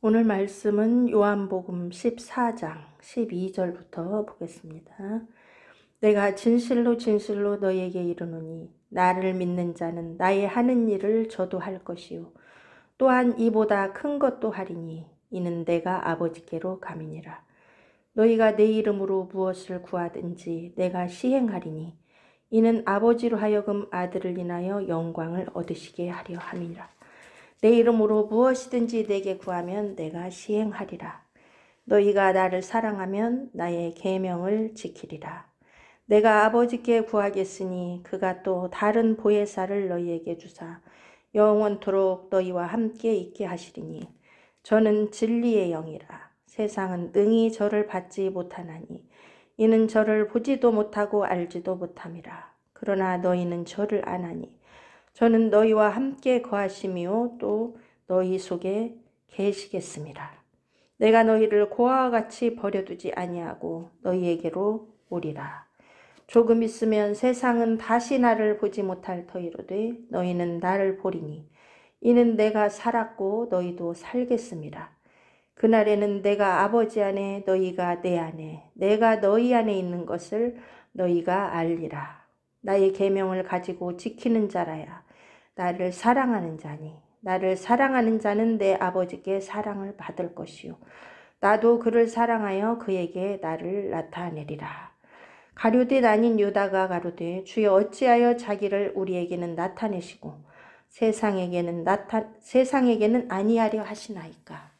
오늘 말씀은 요한복음 14장 12절부터 보겠습니다. 내가 진실로 진실로 너희에게 이르노니 나를 믿는 자는 나의 하는 일을 저도 할 것이요 또한 이보다 큰 것도 하리니 이는 내가 아버지께로 감이니라. 너희가 내 이름으로 무엇을 구하든지 내가 시행하리니 이는 아버지로 하여금 아들을 인하여 영광을 얻으시게 하려 함이니라. 내 이름으로 무엇이든지 내게 구하면 내가 시행하리라. 너희가 나를 사랑하면 나의 계명을 지키리라. 내가 아버지께 구하겠으니 그가 또 다른 보혜사를 너희에게 주사 영원토록 너희와 함께 있게 하시리니 저는 진리의 영이라. 세상은 능히 저를 받지 못하나니 이는 저를 보지도 못하고 알지도 못함이라. 그러나 너희는 저를 아나니 저는 너희와 함께 거하시며 또 너희 속에 계시겠습니다. 내가 너희를 고아와 같이 버려두지 아니하고 너희에게로 오리라. 조금 있으면 세상은 다시 나를 보지 못할 터이로되 너희는 나를 보리니 이는 내가 살았고 너희도 살겠습니다. 그날에는 내가 아버지 안에 너희가 내 안에 내가 너희 안에 있는 것을 너희가 알리라. 나의 계명을 가지고 지키는 자라야 나를 사랑하는 자니 나를 사랑하는 자는 내 아버지께 사랑을 받을 것이요 나도 그를 사랑하여 그에게 나를 나타내리라. 가룟 아닌 유다가 가로되 주여 어찌하여 자기를 우리에게는 나타내시고 세상에게는 아니하려 하시나이까.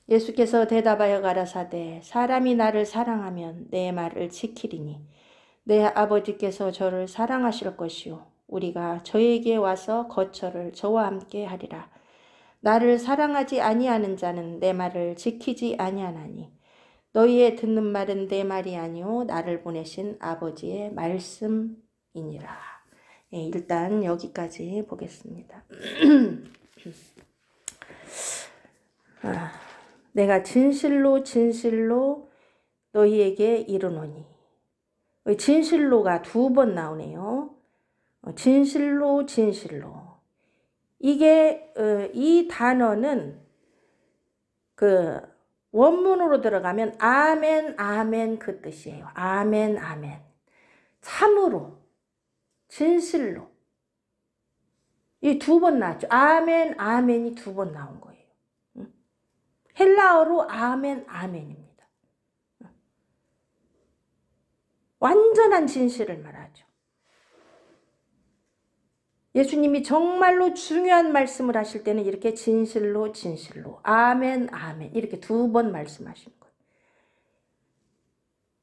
예수께서 대답하여 가라사대 사람이 나를 사랑하면 내 말을 지키리니 내 아버지께서 저를 사랑하실 것이요 우리가 저에게 와서 거처를 저와 함께 하리라. 나를 사랑하지 아니하는 자는 내 말을 지키지 아니하나니 너희의 듣는 말은 내 말이 아니오 나를 보내신 아버지의 말씀이니라. 일단 여기까지 보겠습니다. 내가 진실로 진실로 너희에게 이르노니 진실로가 2번 나오네요. 진실로 진실로 이게 이 단어는 그 원문으로 들어가면 아멘 아멘 그 뜻이에요. 아멘 아멘 참으로 진실로 이 2번 나왔죠. 아멘 아멘이 2번 나온 거예요. 헬라어로 아멘 아멘입니다. 완전한 진실을 말하죠. 예수님이 정말로 중요한 말씀을 하실 때는 이렇게 진실로 진실로 아멘 아멘 이렇게 2번 말씀하시는 거예요.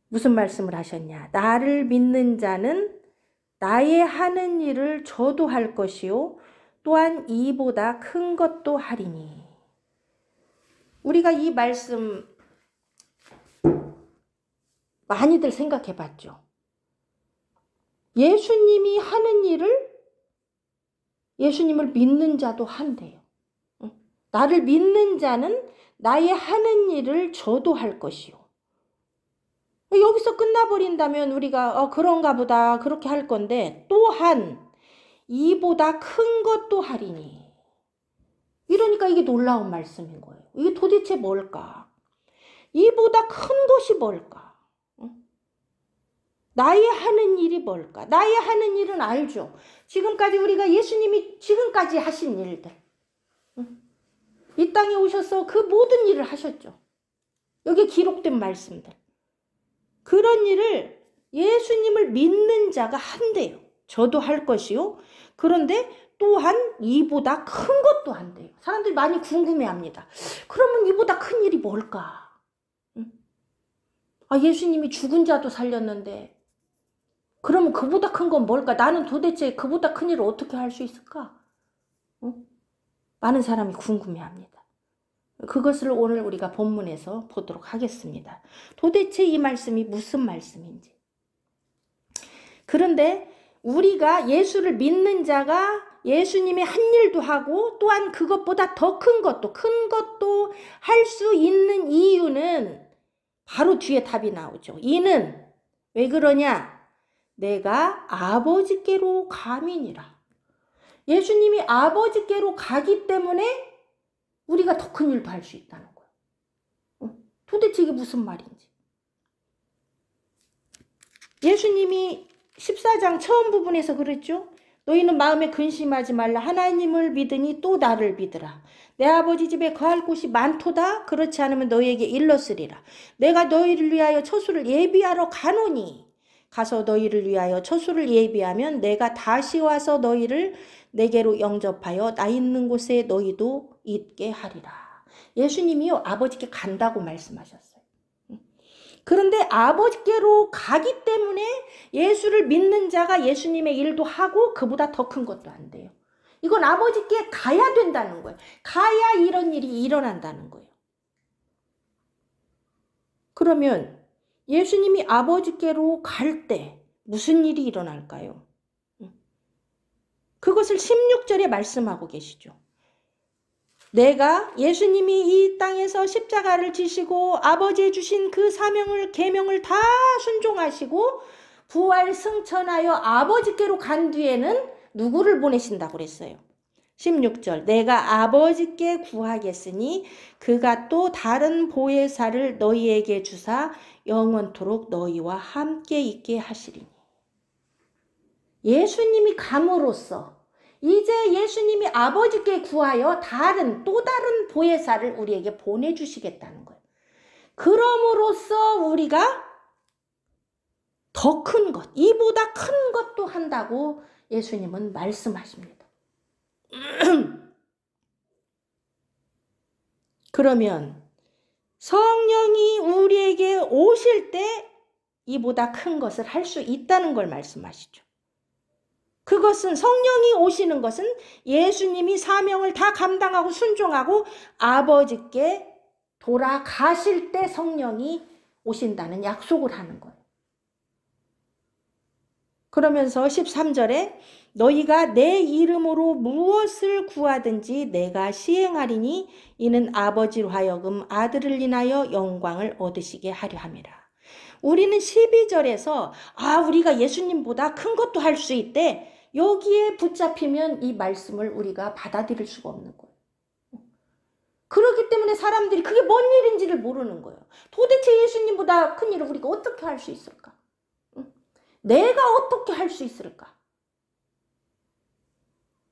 무슨 말씀을 하셨냐? 나를 믿는 자는 나의 하는 일을 저도 할 것이요 또한 이보다 큰 것도 하리니. 우리가 이 말씀 많이들 생각해 봤죠. 예수님이 하는 일을 예수님을 믿는 자도 한대요. 나를 믿는 자는 나의 하는 일을 저도 할 것이요. 여기서 끝나버린다면 우리가 그런가 보다 그렇게 할 건데 또한 이보다 큰 것도 하리니. 이러니까 이게 놀라운 말씀인 거예요. 이게 도대체 뭘까? 이보다 큰 것이 뭘까? 나의 하는 일이 뭘까? 나의 하는 일은 알죠. 지금까지 우리가 예수님이 지금까지 하신 일들. 이 땅에 오셔서 그 모든 일을 하셨죠. 여기 기록된 말씀들. 그런 일을 예수님을 믿는 자가 한대요. 저도 할 것이요. 그런데 또한 이보다 큰 것도 한대요. 사람들이 많이 궁금해합니다. 그러면 이보다 큰 일이 뭘까? 예수님이 죽은 자도 살렸는데 그러면 그보다 큰 건 뭘까? 나는 도대체 그보다 큰 일을 어떻게 할 수 있을까? 많은 사람이 궁금해합니다. 그것을 오늘 우리가 본문에서 보도록 하겠습니다. 도대체 이 말씀이 무슨 말씀인지. 그런데 우리가 예수를 믿는 자가 예수님이 한 일도 하고 또한 그것보다 더 큰 것도 할 수 있는 이유는 바로 뒤에 답이 나오죠. 이는 왜 그러냐? 내가 아버지께로 감이니라. 예수님이 아버지께로 가기 때문에 우리가 더 큰 일도 할 수 있다는 거예요. 도대체 이게 무슨 말인지. 예수님이 14장 처음 부분에서 그랬죠. 너희는 마음에 근심하지 말라. 하나님을 믿으니 또 나를 믿으라. 내 아버지 집에 거할 곳이 많도다. 그렇지 않으면 너희에게 일렀으리라. 내가 너희를 위하여 처소를 예비하러 가노니 가서 너희를 위하여 처소를 예비하면 내가 다시 와서 너희를 내게로 영접하여 나 있는 곳에 너희도 있게 하리라. 예수님이요 아버지께 간다고 말씀하셨어요. 그런데 아버지께로 가기 때문에 예수를 믿는 자가 예수님의 일도 하고 그보다 더 큰 것도 안 돼요. 이건 아버지께 가야 된다는 거예요. 가야 이런 일이 일어난다는 거예요. 그러면 예수님이 아버지께로 갈 때 무슨 일이 일어날까요? 그것을 16절에 말씀하고 계시죠. 내가 예수님이 이 땅에서 십자가를 지시고 아버지의 주신 그 사명을 계명을 다 순종하시고 부활 승천하여 아버지께로 간 뒤에는 누구를 보내신다고 그랬어요? 16절 내가 아버지께 구하겠으니 그가 또 다른 보혜사를 너희에게 주사 영원토록 너희와 함께 있게 하시리니. 예수님이 감으로써 이제 예수님이 아버지께 구하여 또 다른 보혜사를 우리에게 보내주시겠다는 거예요. 그럼으로써 우리가 더 큰 것, 이보다 큰 것도 한다고 예수님은 말씀하십니다. 그러면 성령이 우리에게 오실 때 이보다 큰 것을 할 수 있다는 걸 말씀하시죠. 그것은 성령이 오시는 것은 예수님이 사명을 다 감당하고 순종하고 아버지께 돌아가실 때 성령이 오신다는 약속을 하는 거예요. 그러면서 13절에 너희가 내 이름으로 무엇을 구하든지 내가 시행하리니 이는 아버지로 하여금 아들을 인하여 영광을 얻으시게 하려 함이라. 우리는 12절에서 우리가 예수님보다 큰 것도 할 수 있대. 여기에 붙잡히면 이 말씀을 우리가 받아들일 수가 없는 거예요. 그렇기 때문에 사람들이 그게 뭔 일인지를 모르는 거예요. 도대체 예수님보다 큰 일을 우리가 어떻게 할 수 있을까? 내가 어떻게 할 수 있을까?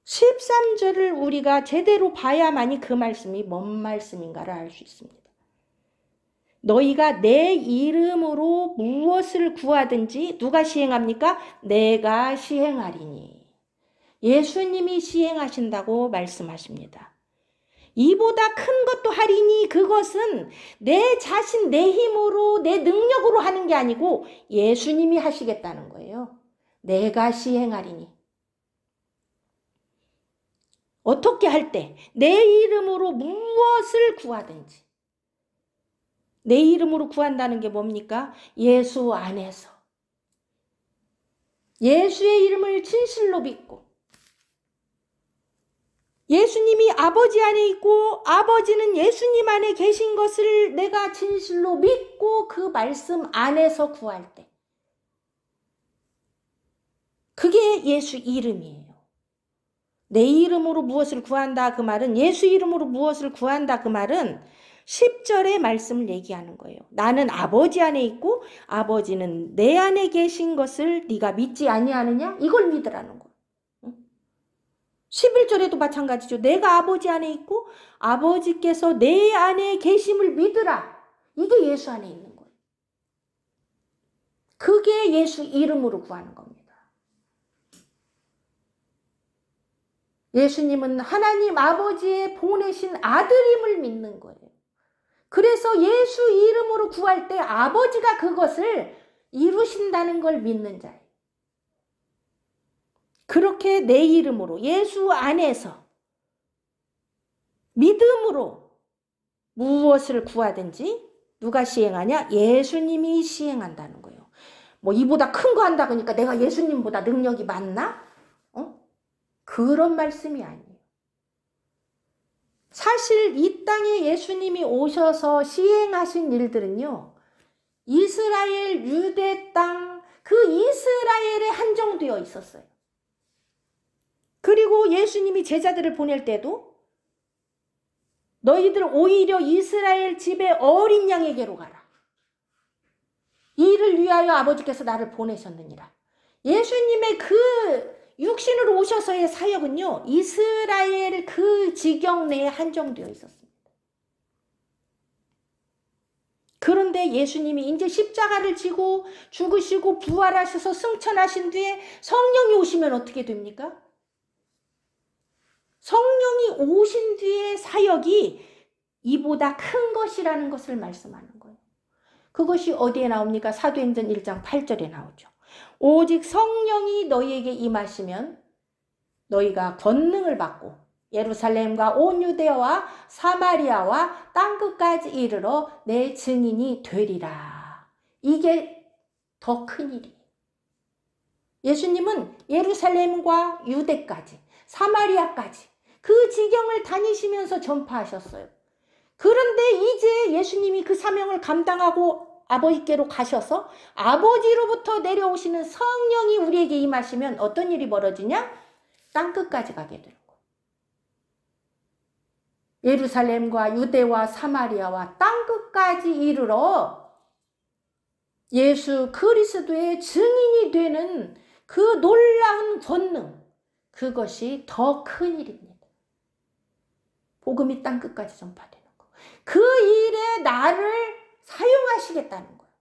13절을 우리가 제대로 봐야만이 그 말씀이 뭔 말씀인가를 알 수 있습니다. 너희가 내 이름으로 무엇을 구하든지 누가 시행합니까? 내가 시행하리니. 예수님이 시행하신다고 말씀하십니다. 이보다 큰 것도 하리니 그것은 내 자신, 내 힘으로, 내 능력으로 하는 게 아니고 예수님이 하시겠다는 거예요. 내가 시행하리니. 어떻게 할 때? 내 이름으로 무엇을 구하든지. 내 이름으로 구한다는 게 뭡니까? 예수 안에서. 예수의 이름을 진실로 믿고 예수님이 아버지 안에 있고 아버지는 예수님 안에 계신 것을 내가 진실로 믿고 그 말씀 안에서 구할 때 그게 예수 이름이에요. 내 이름으로 무엇을 구한다 그 말은 예수 이름으로 무엇을 구한다 그 말은 10절의 말씀을 얘기하는 거예요. 나는 아버지 안에 있고 아버지는 내 안에 계신 것을 네가 믿지 아니하느냐? 이걸 믿으라는 거예요. 11절에도 마찬가지죠. 내가 아버지 안에 있고 아버지께서 내 안에 계심을 믿으라. 이게 예수 안에 있는 거예요. 그게 예수 이름으로 구하는 겁니다. 예수님은 하나님 아버지의 보내신 아들임을 믿는 거예요. 그래서 예수 이름으로 구할 때 아버지가 그것을 이루신다는 걸 믿는 자예요. 그렇게 내 이름으로 예수 안에서 믿음으로 무엇을 구하든지 누가 시행하냐? 예수님이 시행한다는 거예요. 뭐 이보다 큰 거 한다 그러니까 내가 예수님보다 능력이 많나? 그런 말씀이 아니에요. 사실 이 땅에 예수님이 오셔서 시행하신 일들은요. 이스라엘 유대 땅 그 이스라엘에 한정되어 있었어요. 그리고 예수님이 제자들을 보낼 때도 너희들 오히려 이스라엘 집의 어린 양에게로 가라. 이를 위하여 아버지께서 나를 보내셨느니라. 예수님의 그 육신으로 오셔서의 사역은요, 이스라엘 그 지경 내에 한정되어 있었습니다. 그런데 예수님이 이제 십자가를 지고 죽으시고 부활하셔서 승천하신 뒤에 성령이 오시면 어떻게 됩니까? 성령이 오신 뒤에 사역이 이보다 큰 것이라는 것을 말씀하는 거예요. 그것이 어디에 나옵니까? 사도행전 1장 8절에 나오죠. 오직 성령이 너희에게 임하시면 너희가 권능을 받고 예루살렘과 온 유대와 사마리아와 땅끝까지 이르러 내 증인이 되리라. 이게 더 큰 일이에요. 예수님은 예루살렘과 유대까지 사마리아까지 그 지경을 다니시면서 전파하셨어요. 그런데 이제 예수님이 그 사명을 감당하고 아버지께로 가셔서 아버지로부터 내려오시는 성령이 우리에게 임하시면 어떤 일이 벌어지냐? 땅끝까지 가게 되는 거예요. 예루살렘과 유대와 사마리아와 땅끝까지 이르러 예수 그리스도의 증인이 되는 그 놀라운 권능, 그것이 더 큰 일입니다. 복음이 땅끝까지 전파되는 거. 그 일에 나를 사용하시겠다는 거예요.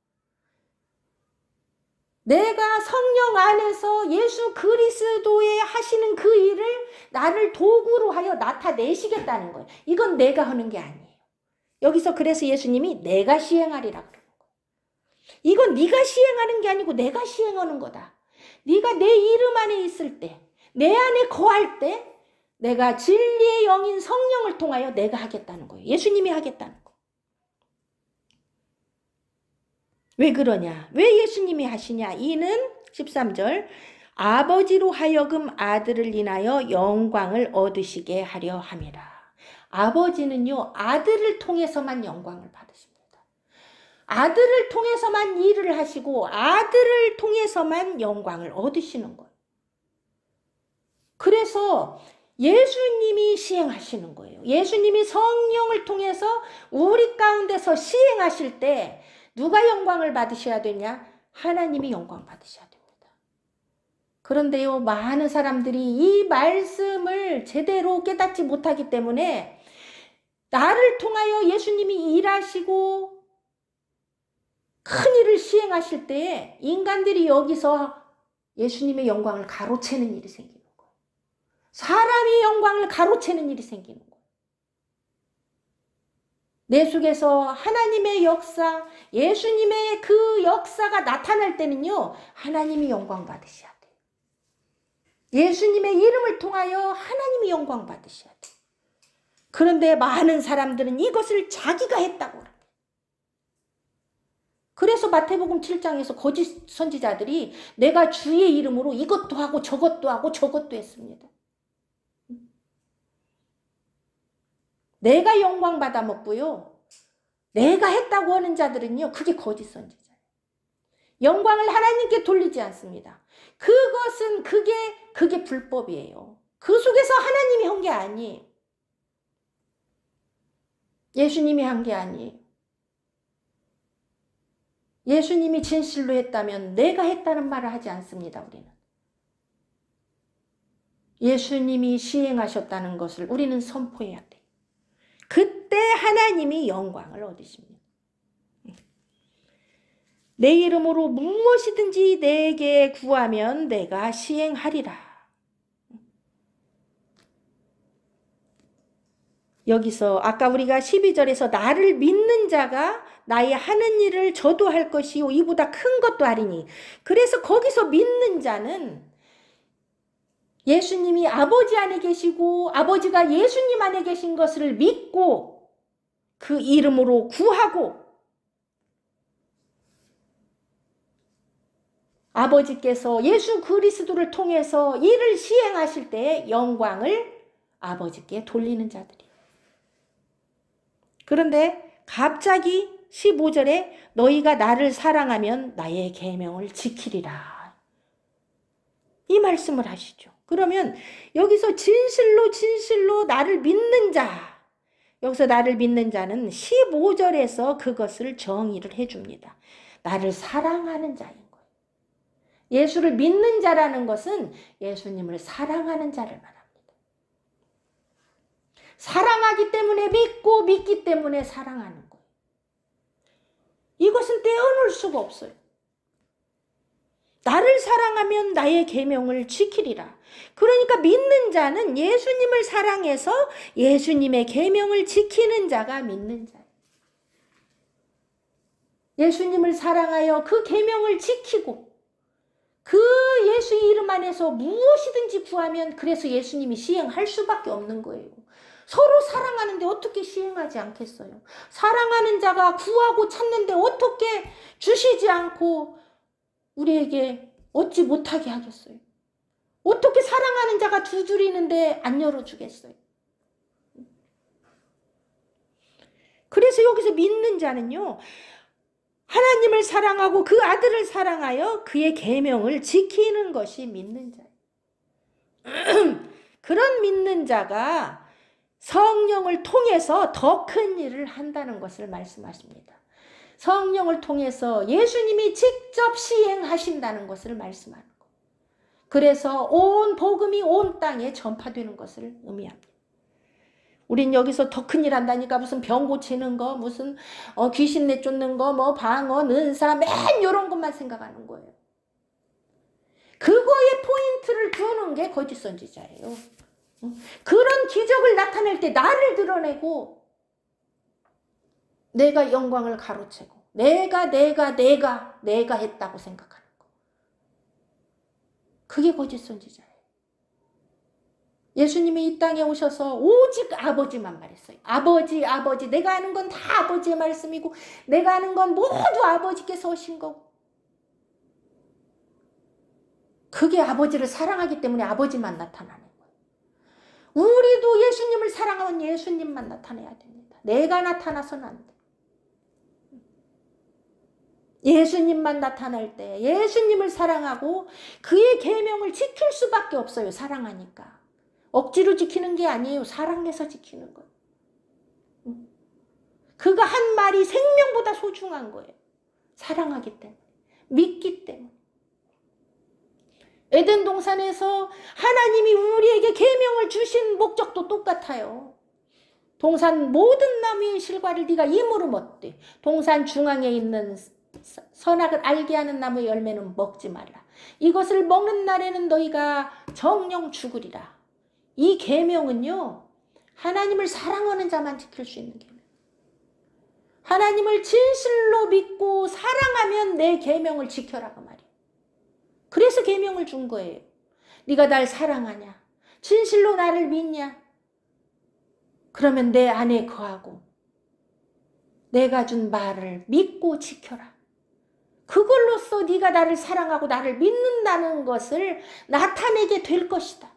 내가 성령 안에서 예수 그리스도의 하시는 그 일을 나를 도구로 하여 나타내시겠다는 거예요. 이건 내가 하는 게 아니에요. 여기서 그래서 예수님이 내가 시행하리라 그러는 거예요. 이건 네가 시행하는 게 아니고 내가 시행하는 거다. 네가 내 이름 안에 있을 때, 내 안에 거할 때 내가 진리의 영인 성령을 통하여 내가 하겠다는 거예요. 예수님이 하겠다는 거예요. 왜 그러냐? 왜 예수님이 하시냐? 이는 13절 아버지로 하여금 아들을 인하여 영광을 얻으시게 하려 함이라. 아버지는요, 아들을 통해서만 영광을 받으십니다. 아들을 통해서만 일을 하시고 아들을 통해서만 영광을 얻으시는 거예요. 그래서 예수님이 시행하시는 거예요. 예수님이 성령을 통해서 우리 가운데서 시행하실 때 누가 영광을 받으셔야 되냐? 하나님이 영광 받으셔야 됩니다. 그런데요, 많은 사람들이 이 말씀을 제대로 깨닫지 못하기 때문에 나를 통하여 예수님이 일하시고 큰 일을 시행하실 때에 인간들이 여기서 예수님의 영광을 가로채는 일이 생기는 거예요. 사람이 영광을 가로채는 일이 생기는 거예요. 내 속에서 하나님의 역사, 예수님의 그 역사가 나타날 때는요, 하나님이 영광 받으셔야 돼요. 예수님의 이름을 통하여 하나님이 영광 받으셔야 돼요. 그런데 많은 사람들은 이것을 자기가 했다고 합니다. 그래서 마태복음 7장에서 거짓 선지자들이 내가 주의 이름으로 이것도 하고 저것도 하고 저것도 했습니다. 내가 영광 받아 먹고요, 내가 했다고 하는 자들은요, 그게 거짓 선지자예요. 영광을 하나님께 돌리지 않습니다. 그것은 그게 불법이에요. 그 속에서 하나님이 한 게 아니에요. 예수님이 한 게 아니에요. 예수님이 진실로 했다면 내가 했다는 말을 하지 않습니다. 우리는 예수님이 시행하셨다는 것을 우리는 선포해야 돼요. 그때 하나님이 영광을 얻으십니다. 내 이름으로 무엇이든지 내게 구하면 내가 시행하리라. 여기서 아까 우리가 12절에서 나를 믿는 자가 나의 하는 일을 저도 할 것이요 이보다 큰 것도 하리니, 그래서 거기서 믿는 자는 예수님이 아버지 안에 계시고 아버지가 예수님 안에 계신 것을 믿고 그 이름으로 구하고 아버지께서 예수 그리스도를 통해서 일을 시행하실 때의 영광을 아버지께 돌리는 자들이에요. 그런데 갑자기 15절에 너희가 나를 사랑하면 나의 계명을 지키리라, 이 말씀을 하시죠. 그러면 여기서 진실로 나를 믿는 자, 여기서 나를 믿는 자는 15절에서 그것을 정의를 해줍니다. 나를 사랑하는 자인 거예요. 예수를 믿는 자라는 것은 예수님을 사랑하는 자를 말합니다. 사랑하기 때문에 믿고 믿기 때문에 사랑하는 거예요. 이것은 떼어놓을 수가 없어요. 나를 사랑하면 나의 계명을 지키리라. 그러니까 믿는 자는 예수님을 사랑해서 예수님의 계명을 지키는 자가 믿는 자예요. 예수님을 사랑하여 그 계명을 지키고 그 예수 이름 안에서 무엇이든지 구하면 그래서 예수님이 시행할 수밖에 없는 거예요. 서로 사랑하는데 어떻게 시행하지 않겠어요? 사랑하는 자가 구하고 찾는데 어떻게 주시지 않고 우리에게 얻지 못하게 하겠어요? 어떻게 사랑하는 자가 두드리는데 안 열어주겠어요? 그래서 여기서 믿는 자는요, 하나님을 사랑하고 그 아들을 사랑하여 그의 계명을 지키는 것이 믿는 자예요. 그런 믿는 자가 성령을 통해서 더 큰 일을 한다는 것을 말씀하십니다. 성령을 통해서 예수님이 직접 시행하신다는 것을 말씀하는 것. 그래서 온 복음이 온 땅에 전파되는 것을 의미합니다. 우린 여기서 더 큰 일 한다니까 무슨 병 고치는 거, 무슨 귀신 내쫓는 거, 뭐 방어, 은사, 맨 이런 것만 생각하는 거예요. 그거에 포인트를 두는 게 거짓 선지자예요. 그런 기적을 나타낼 때 나를 드러내고 내가 영광을 가로채고 내가 했다고 생각하는 거. 그게 거짓 선지자예요. 예수님이 이 땅에 오셔서 오직 아버지만 말했어요. 아버지, 아버지. 내가 아는 건 다 아버지의 말씀이고 내가 아는 건 모두 아버지께서 오신 거고. 그게 아버지를 사랑하기 때문에 아버지만 나타나는 거예요. 우리도 예수님을 사랑하면 예수님만 나타내야 됩니다. 내가 나타나서는 안 돼. 예수님만 나타날 때 예수님을 사랑하고 그의 계명을 지킬 수밖에 없어요. 사랑하니까. 억지로 지키는 게 아니에요. 사랑해서 지키는 거예요. 그가 한 말이 생명보다 소중한 거예요. 사랑하기 때문에. 믿기 때문에. 에덴 동산에서 하나님이 우리에게 계명을 주신 목적도 똑같아요. 동산 모든 나무의 실과를 네가 임으로 먹되 동산 중앙에 있는 선악을 알게 하는 나무의 열매는 먹지 말라. 이것을 먹는 날에는 너희가 정령 죽으리라. 이 계명은요, 하나님을 사랑하는 자만 지킬 수 있는 계명. 하나님을 진실로 믿고 사랑하면 내 계명을 지켜라고 말이에요. 그래서 계명을 준 거예요. 네가 날 사랑하냐? 진실로 나를 믿냐? 그러면 내 안에 거하고 내가 준 말을 믿고 지켜라. 그걸로써 네가 나를 사랑하고 나를 믿는다는 것을 나타내게 될 것이다.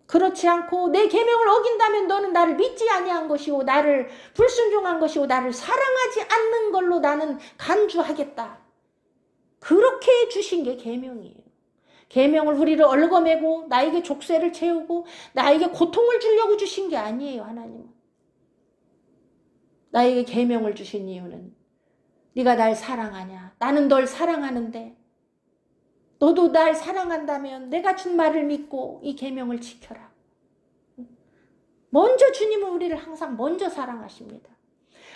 그렇지 않고 내 계명을 어긴다면 너는 나를 믿지 아니한 것이고 나를 불순종한 것이고 나를 사랑하지 않는 걸로 나는 간주하겠다. 그렇게 주신 게 계명이에요. 계명을 우리를 얽어매고 나에게 족쇄를 채우고 나에게 고통을 주려고 주신 게 아니에요. 하나님은. 나에게 계명을 주신 이유는 네가 날 사랑하냐? 나는 널 사랑하는데 너도 날 사랑한다면 내가 준 말을 믿고 이 계명을 지켜라. 먼저 주님은 우리를 항상 먼저 사랑하십니다.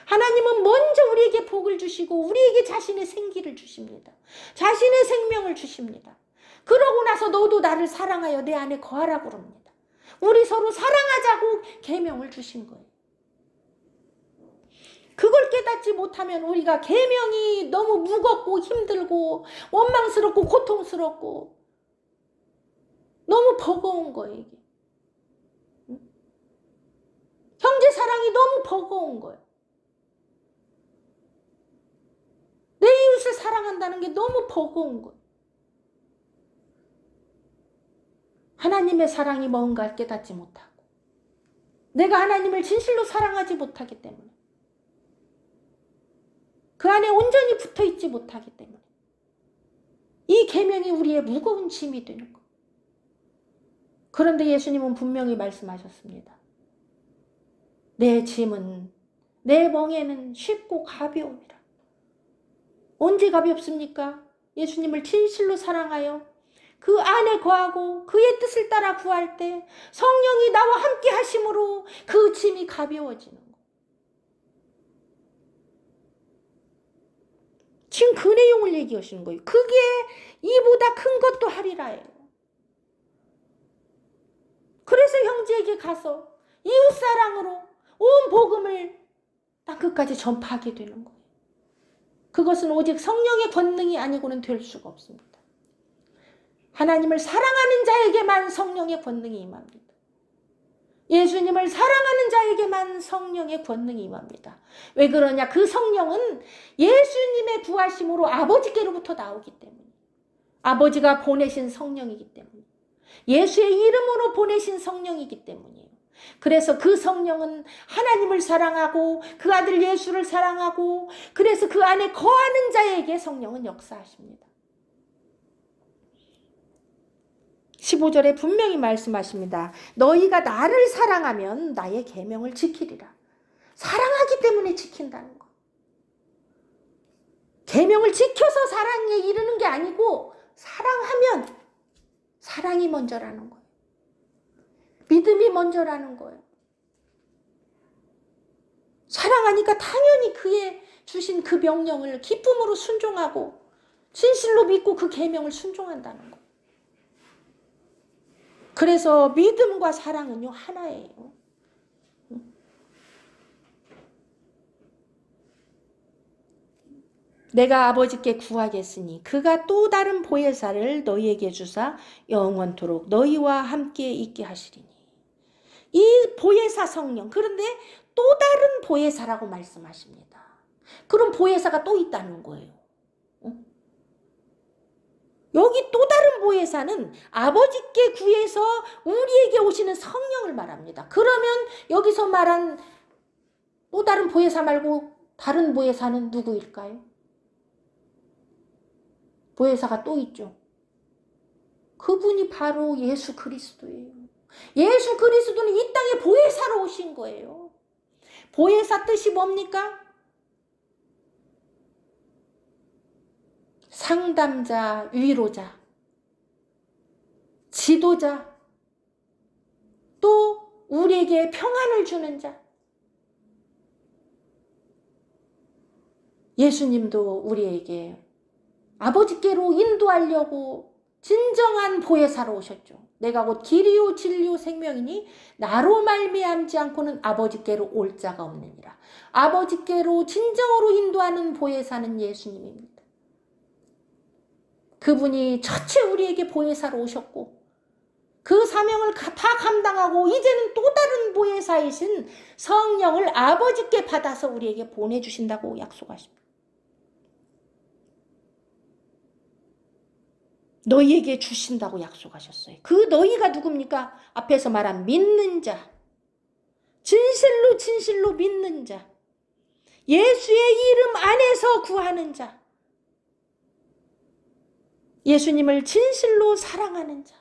하나님은 먼저 우리에게 복을 주시고 우리에게 자신의 생기를 주십니다. 자신의 생명을 주십니다. 그러고 나서 너도 나를 사랑하여 내 안에 거하라고 그럽니다. 우리 서로 사랑하자고 계명을 주신 거예요. 그걸 깨닫지 못하면 우리가 계명이 너무 무겁고 힘들고 원망스럽고 고통스럽고 너무 버거운 거예요. 이게. 형제 사랑이 너무 버거운 거예요. 내 이웃을 사랑한다는 게 너무 버거운 거예요. 하나님의 사랑이 뭔가를 깨닫지 못하고 내가 하나님을 진실로 사랑하지 못하기 때문에 그 안에 온전히 붙어있지 못하기 때문에 이 계명이 우리의 무거운 짐이 되는 거. 그런데 예수님은 분명히 말씀하셨습니다. 내 짐은 내 멍에는 쉽고 가벼움이라. 언제 가볍습니까? 예수님을 진실로 사랑하여 그 안에 거하고 그의 뜻을 따라 구할 때 성령이 나와 함께 하심으로 그 짐이 가벼워지는 거. 지금 그 내용을 얘기하시는 거예요. 그게 이보다 큰 것도 하리라예요. 그래서 형제에게 가서 이웃사랑으로 온 복음을 땅끝까지 전파하게 되는 거예요. 그것은 오직 성령의 권능이 아니고는 될 수가 없습니다. 하나님을 사랑하는 자에게만 성령의 권능이 임합니다. 예수님을 사랑하는 자에게만 성령의 권능이 임합니다. 왜 그러냐? 그 성령은 예수님의 부하심으로 아버지께로부터 나오기 때문에, 아버지가 보내신 성령이기 때문에, 예수의 이름으로 보내신 성령이기 때문이에요. 그래서 그 성령은 하나님을 사랑하고 그 아들 예수를 사랑하고, 그래서 그 안에 거하는 자에게 성령은 역사하십니다. 15절에 분명히 말씀하십니다. 너희가 나를 사랑하면 나의 계명을 지키리라. 사랑하기 때문에 지킨다는 거. 계명을 지켜서 사랑에 이르는 게 아니고 사랑하면 사랑이 먼저라는 거예요. 믿음이 먼저라는 거예요. 사랑하니까 당연히 그의 주신 그 명령을 기쁨으로 순종하고 진실로 믿고 그 계명을 순종한다는 거예요. 그래서 믿음과 사랑은요 하나예요. 내가 아버지께 구하겠으니 그가 또 다른 보혜사를 너희에게 주사 영원토록 너희와 함께 있게 하시리니. 이 보혜사 성령, 그런데 또 다른 보혜사라고 말씀하십니다. 그럼 보혜사가 또 있다는 거예요. 여기 또 다른 보혜사는 아버지께 구해서 우리에게 오시는 성령을 말합니다. 그러면 여기서 말한 또 다른 보혜사 말고 다른 보혜사는 누구일까요? 보혜사가 또 있죠. 그분이 바로 예수 그리스도예요. 예수 그리스도는 이 땅에 보혜사로 오신 거예요. 보혜사 뜻이 뭡니까? 상담자, 위로자, 지도자, 또 우리에게 평안을 주는 자. 예수님도 우리에게 아버지께로 인도하려고 진정한 보혜사로 오셨죠. 내가 곧 길이요 진리요 생명이니 나로 말미암지 않고는 아버지께로 올 자가 없느니라. 아버지께로 진정으로 인도하는 보혜사는 예수님입니다. 그분이 첫째 우리에게 보혜사로 오셨고 그 사명을 다 감당하고 이제는 또 다른 보혜사이신 성령을 아버지께 받아서 우리에게 보내주신다고 약속하십니다. 너희에게 주신다고 약속하셨어요. 그 너희가 누굽니까? 앞에서 말한 믿는 자, 진실로 진실로 믿는 자, 예수의 이름 안에서 구하는 자, 예수님을 진실로 사랑하는 자,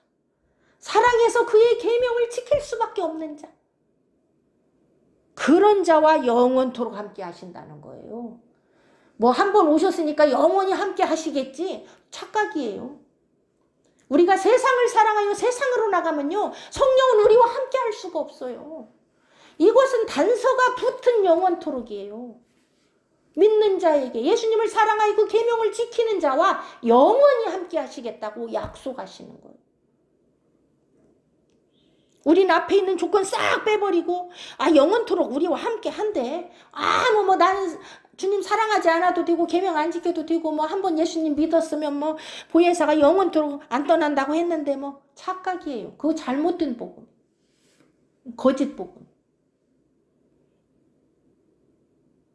사랑해서 그의 계명을 지킬 수밖에 없는 자, 그런 자와 영원토록 함께 하신다는 거예요. 뭐 한 번 오셨으니까 영원히 함께 하시겠지? 착각이에요. 우리가 세상을 사랑하여 세상으로 나가면요, 성령은 우리와 함께 할 수가 없어요. 이것은 단서가 붙은 영원토록이에요. 믿는 자에게, 예수님을 사랑하여 그 계명을 지키는 자와 영원히 함께 하시겠다고 약속하시는 거예요. 우린 앞에 있는 조건 싹 빼버리고, 영원토록 우리와 함께 한대. 나는 주님 사랑하지 않아도 되고 계명 안 지켜도 되고 한번 예수님 믿었으면 보혜사가 영원토록 안 떠난다고 했는데 착각이에요. 그거 잘못된 복음, 거짓 복음.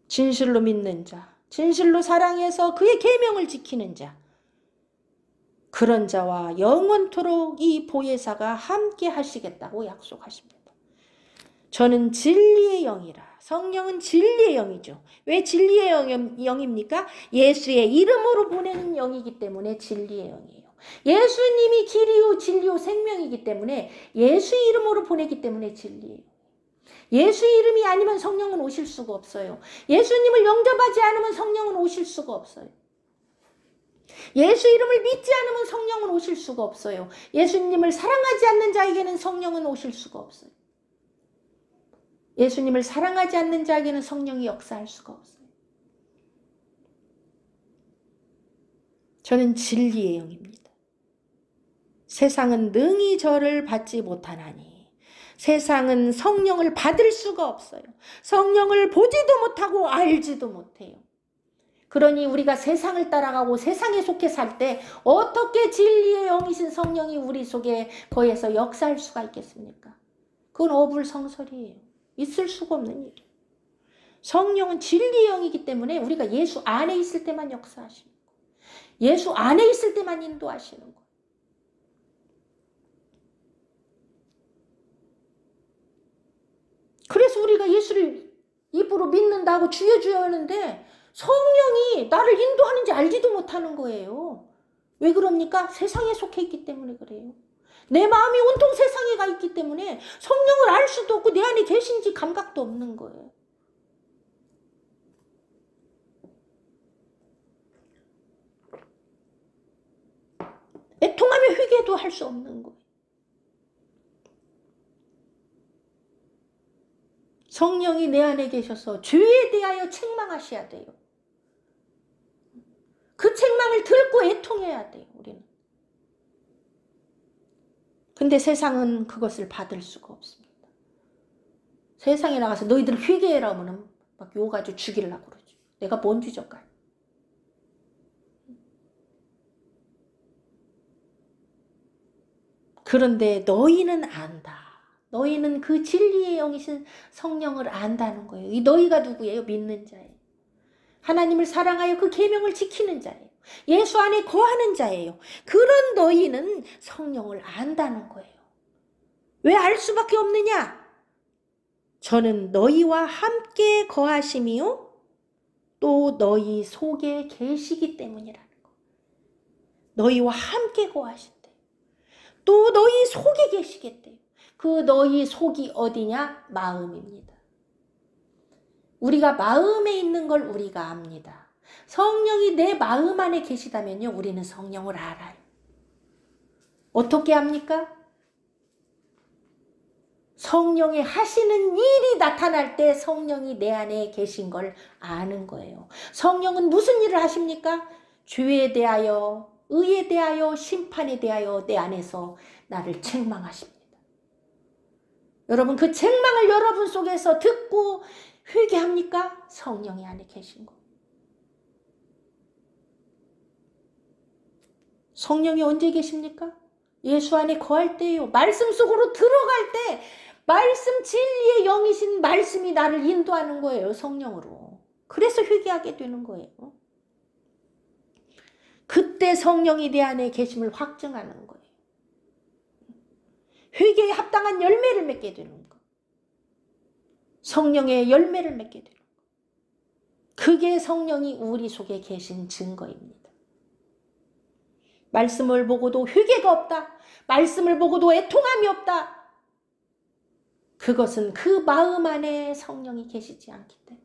진실로 믿는 자, 진실로 사랑해서 그의 계명을 지키는 자, 그런 자와 영원토록 이 보혜사가 함께 하시겠다고 약속하십니다. 저는 진리의 영이라. 성령은 진리의 영이죠. 왜 진리의 영입니까? 예수의 이름으로 보내는 영이기 때문에 진리의 영이에요. 예수님이 길이요 진리요 생명이기 때문에 예수 이름으로 보내기 때문에 진리예요. 예수 이름이 아니면 성령은 오실 수가 없어요. 예수님을 영접하지 않으면 성령은 오실 수가 없어요. 예수 이름을 믿지 않으면 성령은 오실 수가 없어요. 예수님을 사랑하지 않는 자에게는 성령은 오실 수가 없어요. 예수님을 사랑하지 않는 자에게는 성령이 역사할 수가 없어요. 저는 진리의 영입니다. 세상은 능히 저를 받지 못하나니 세상은 성령을 받을 수가 없어요. 성령을 보지도 못하고 알지도 못해요. 그러니 우리가 세상을 따라가고 세상에 속해 살 때 어떻게 진리의 영이신 성령이 우리 속에 거해서 역사할 수가 있겠습니까? 그건 어불성설이에요. 있을 수가 없는 일이에요. 성령은 진리의 영이기 때문에 우리가 예수 안에 있을 때만 역사하시는 거예요. 예수 안에 있을 때만 인도하시는 거예요. 그래서 우리가 예수를 입으로 믿는다고 주여 주여 하는데 성령이 나를 인도하는지 알지도 못하는 거예요. 왜 그럽니까? 세상에 속해 있기 때문에 그래요. 내 마음이 온통 세상에 가 있기 때문에 성령을 알 수도 없고 내 안에 계신지 감각도 없는 거예요. 애통하며 회개도 할 수 없는 거예요. 성령이 내 안에 계셔서 죄에 대하여 책망하셔야 돼요. 그 책망을 듣고 애통해야 돼요. 우리는. 근데 세상은 그것을 받을 수가 없습니다. 세상에 나가서 너희들 회개해라 하면 막 욕가지고 죽이려고 그러죠. 내가 뭔 주저까. 그런데 너희는 안다. 너희는 그 진리의 영이신 성령을 안다는 거예요. 이 너희가 누구예요? 믿는 자예요. 하나님을 사랑하여 그 계명을 지키는 자예요. 예수 안에 거하는 자예요. 그런 너희는 성령을 안다는 거예요. 왜 알 수밖에 없느냐? 저는 너희와 함께 거하심이요 또 너희 속에 계시기 때문이라는 거예요. 너희와 함께 거하신대요. 또 너희 속에 계시겠대요. 그 너희 속이 어디냐? 마음입니다. 우리가 마음에 있는 걸 우리가 압니다. 성령이 내 마음 안에 계시다면요, 우리는 성령을 알아요. 어떻게 압니까? 성령이 하시는 일이 나타날 때 성령이 내 안에 계신 걸 아는 거예요. 성령은 무슨 일을 하십니까? 죄에 대하여, 의에 대하여, 심판에 대하여 내 안에서 나를 책망하십니다. 여러분, 그 책망을 여러분 속에서 듣고 회개합니까? 성령이 안에 계신 거. 성령이 언제 계십니까? 예수 안에 거할 때예요. 말씀 속으로 들어갈 때 말씀 진리의 영이신 말씀이 나를 인도하는 거예요. 성령으로. 그래서 회개하게 되는 거예요. 그때 성령이 내 안에 계심을 확증하는 거예요. 회개에 합당한 열매를 맺게 되는 거. 성령의 열매를 맺게 되는 거. 그게 성령이 우리 속에 계신 증거입니다. 말씀을 보고도 회개가 없다. 말씀을 보고도 애통함이 없다. 그것은 그 마음 안에 성령이 계시지 않기 때문에.